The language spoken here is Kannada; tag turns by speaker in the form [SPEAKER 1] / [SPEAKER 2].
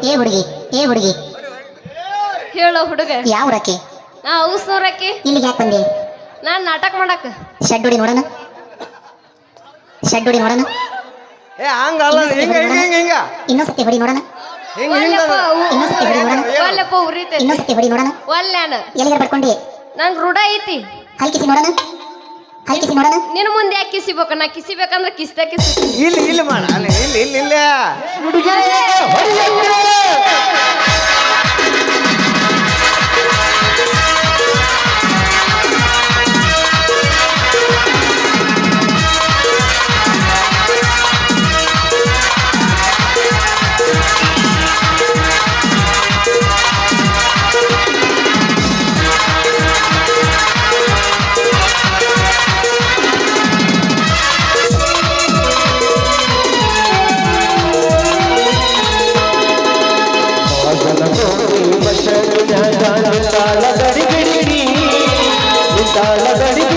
[SPEAKER 1] ಏ ಹುಡುಗಿ ಏ ಹುಡುಗಿ
[SPEAKER 2] ಹೇಳೋ ಹುಡುಗ
[SPEAKER 1] ಯಾವ ಊರಕ್ಕೆ
[SPEAKER 2] ನಾ ಔಸ್ನೂರಕ್ಕಿ
[SPEAKER 1] ಇಲ್ಲಿಗೆ ಯಾಕೆ ಬಂದೆ
[SPEAKER 2] ನಾನ್ ನಾಟಕ ಮಾಡಕ್
[SPEAKER 1] ಶೆಡ್ ಹೊಡಿ ನೋಡೋಣ ಶೆಡ್ ಹೊಡಿ ನೋಡೋಣ
[SPEAKER 3] ಏ ಹಂಗಲ್ಲ ಹಿಂಗ ಹಿಂಗ ಹಿಂಗ ಹಿಂಗ
[SPEAKER 1] ಇನ್ನೊಂದು ಸತಿ ಹೊಡಿ ನೋಡೋಣ
[SPEAKER 3] ಹಿಂಗ ಹಿಂಗ
[SPEAKER 1] ಇನ್ನೊಂದು ಸತಿ ಹೊಡಿ ನೋಡೋಣ
[SPEAKER 2] ಒಲ್ಲಪ್ಪ ಉರಿತೈತಿ
[SPEAKER 1] ಇನ್ನೊಂದು ಸತಿ ಹೊಡಿ ನೋಡೋಣ
[SPEAKER 2] ಒಲ್ಲಾನ
[SPEAKER 1] ಎಲ್ಲಿಗೆ ಬರ್ಕೊಂಡಿ
[SPEAKER 2] ನಂಗ್ ರೂಢ ಐತಿ
[SPEAKER 1] ಹಲ್ಕಿಸಿ ನೋಡೋಣ ಹಲ್ಕಿಸಿ ನೋಡೋಣ
[SPEAKER 2] ನಿನ್ ಮುಂದೆ ಯಾಕೆ ಕಿಸಿಬೇಕು ನಾ ಕಿಸಿಬೇಕಂದ್ರ ಕಿಸ್ದ ಕಿಸಿ
[SPEAKER 3] ಇಲ್ಲಿ ಇಲ್ಲಿ ಮಾಡ ಇಲ್ಲಿ ಇಲ್ಲಿ ಇಲ್ಲ
[SPEAKER 4] ತಾಳ ಗಡಿ